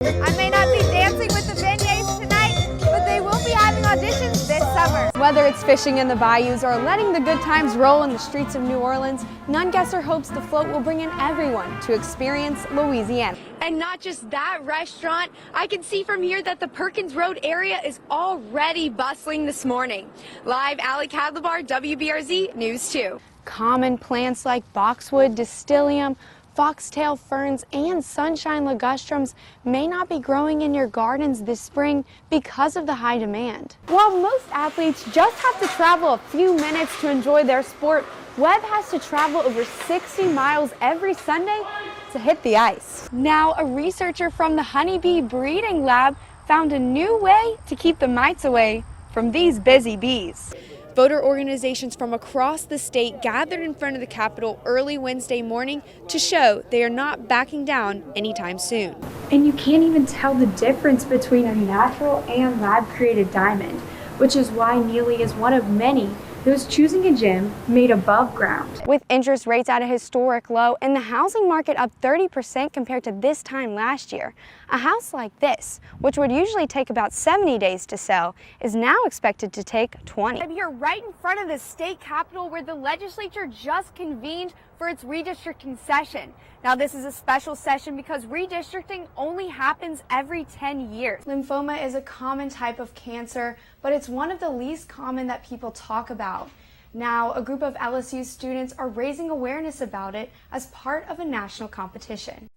I may not be dancing with the beignets tonight, but they will be having auditions this summer. Whether it's fishing in the bayous or letting the good times roll in the streets of New Orleans, None Guesser hopes the float will bring in everyone to experience Louisiana. And not just that restaurant, I can see from here that the Perkins Road area is already bustling this morning. Live, Ally Kadlubar, WBRZ News 2. Common plants like boxwood, distilleum, foxtail ferns, and sunshine ligustrums may not be growing in your gardens this spring because of the high demand. While most athletes just have to travel a few minutes to enjoy their sport, Webb has to travel over 60 miles every Sunday to hit the ice. Now, a researcher from the honeybee breeding lab found a new way to keep the mites away from these busy bees. Voter organizations from across the state gathered in front of the Capitol early Wednesday morning to show they are not backing down anytime soon. And you can't even tell the difference between a natural and lab-created diamond, which is why Neely is one of many who is choosing a gym made above ground. With interest rates at a historic low and the housing market up 30% compared to this time last year, a house like this, which would usually take about 70 days to sell, is now expected to take 20. I'm here right in front of the state capitol where the legislature just convened for its redistricting session. Now, this is a special session because redistricting only happens every 10 years. Lymphoma is a common type of cancer, but it's one of the least common that people talk about. Now, a group of LSU students are raising awareness about it as part of a national competition.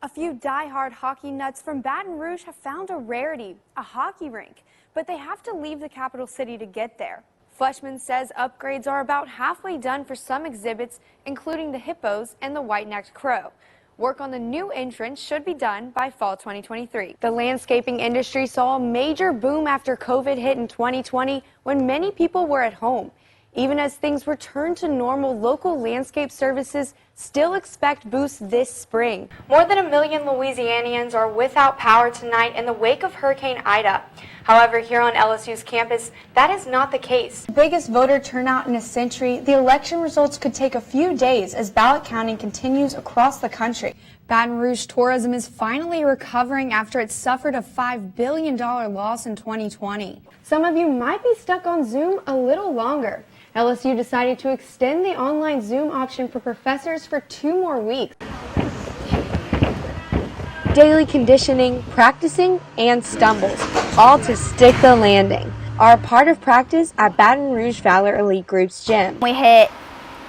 A few die-hard hockey nuts from Baton Rouge have found a rarity, a hockey rink, but they have to leave the capital city to get there. Fleshman says upgrades are about halfway done for some exhibits, including the hippos and the white-necked crow. Work on the new entrance should be done by fall 2023. The landscaping industry saw a major boom after COVID hit in 2020 when many people were at home. Even as things return to normal, local landscape services still expect boosts this spring. More than 1 million Louisianians are without power tonight in the wake of Hurricane Ida. However, here on LSU's campus, that is not the case. The biggest voter turnout in a century, the election results could take a few days as ballot counting continues across the country. Baton Rouge tourism is finally recovering after it suffered a $5 billion loss in 2020. Some of you might be stuck on Zoom a little longer. LSU decided to extend the online Zoom option for professors for 2 more weeks. Daily conditioning, practicing, and stumbles, all to stick the landing, are a part of practice at Baton Rouge Valor Elite Group's gym. We hit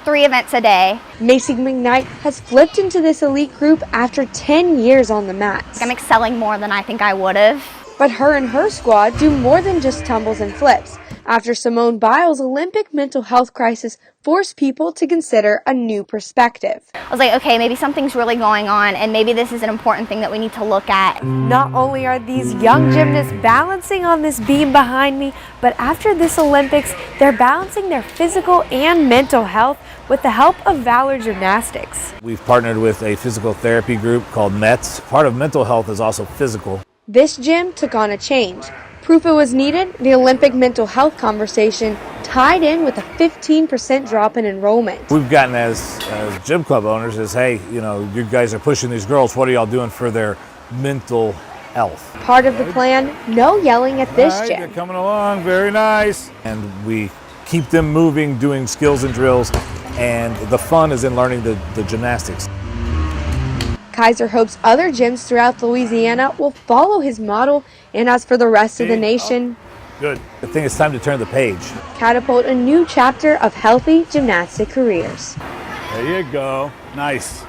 3 events a day. Macy McKnight has flipped into this elite group after 10 years on the mats. I'm excelling more than I think I would have. But her and her squad do more than just tumbles and flips. After Simone Biles' Olympic mental health crisis forced people to consider a new perspective. I was like, okay, maybe something's really going on and maybe this is an important thing that we need to look at. Not only are these young gymnasts balancing on this beam behind me, but after this Olympics, they're balancing their physical and mental health with the help of Valor Gymnastics. We've partnered with a physical therapy group called METS. Part of mental health is also physical. This gym took on a change. Proof it was needed, the Olympic mental health conversation tied in with a 15% drop in enrollment. We've gotten as gym club owners is, hey, you know, you guys are pushing these girls. What are y'all doing for their mental health? Part of the plan, no yelling at this gym. They're coming along, very nice. And we keep them moving, doing skills and drills, and the fun is in learning the gymnastics. Kaiser hopes other gyms throughout Louisiana will follow his model, and as for the rest of the nation, good. I think it's time to turn the page. Catapult a new chapter of healthy gymnastic careers. There you go. Nice.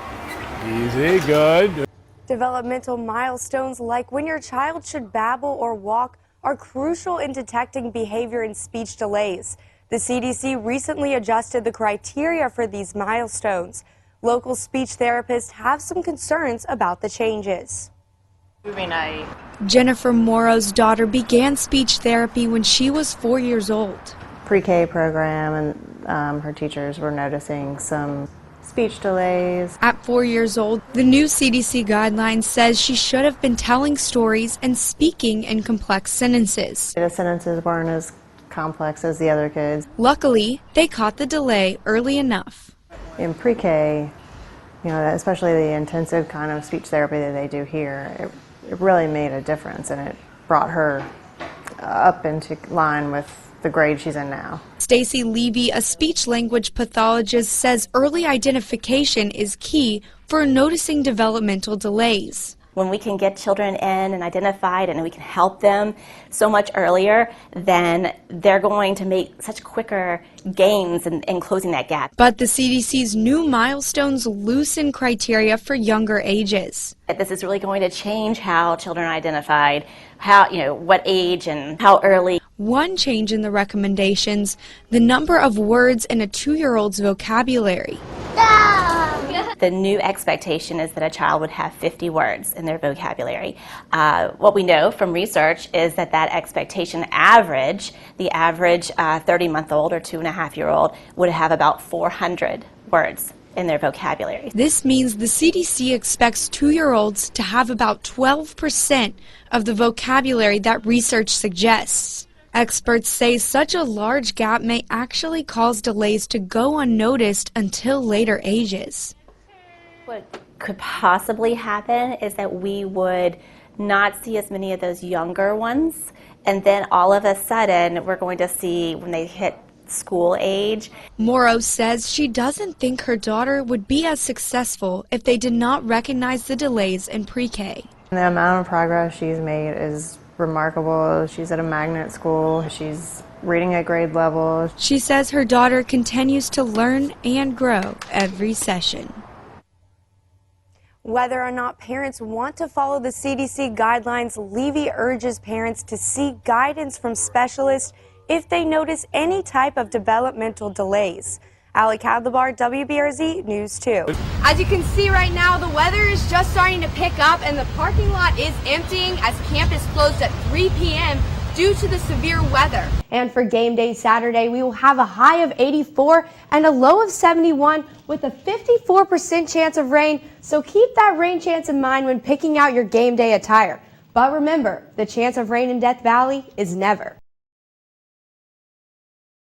Easy, good. Developmental milestones like when your child should babble or walk are crucial in detecting behavior and speech delays. The CDC recently adjusted the criteria for these milestones. Local speech therapists have some concerns about the changes. Jennifer Morrow's daughter began speech therapy when she was 4 years old. Pre-K program, and her teachers were noticing some speech delays. At 4 years old, the new CDC guidelines says she should have been telling stories and speaking in complex sentences. The sentences weren't as complex as the other kids. Luckily, they caught the delay early enough. In pre-K, you know, especially the intensive kind of speech therapy that they do here, it really made a difference, and it brought her up into line with the grade she's in now. Stacy Levy, a speech-language pathologist, says early identification is key for noticing developmental delays. When we can get children in and identified and we can help them so much earlier, then they're going to make such quicker gains in closing that gap. But the CDC's new milestones loosen criteria for younger ages. This is really going to change how children are identified, what age and how early. One change in the recommendations, the number of words in a 2-year-old's vocabulary. The new expectation is that a child would have 50 words in their vocabulary. What we know from research is that expectation average, the average 30-month-old or 2.5-year-old would have about 400 words in their vocabulary. This means the CDC expects 2-year-olds to have about 12% of the vocabulary that research suggests. Experts say such a large gap may actually cause delays to go unnoticed until later ages. What could possibly happen is that we would not see as many of those younger ones, and then all of a sudden we're going to see when they hit school age. Morrow says she doesn't think her daughter would be as successful if they did not recognize the delays in pre-K. The amount of progress she's made is remarkable. She's at a magnet school. She's reading at grade level. She says her daughter continues to learn and grow every session. Whether or not parents want to follow the CDC guidelines, Levy urges parents to seek guidance from specialists if they notice any type of developmental delays. Ally Kadlubar, WBRZ News 2. As you can see right now, the weather is just starting to pick up and the parking lot is emptying as campus closed at 3 p.m. due to the severe weather. And for game day Saturday, we will have a high of 84 and a low of 71 with a 54% chance of rain. So keep that rain chance in mind when picking out your game day attire. But remember, the chance of rain in Death Valley is never.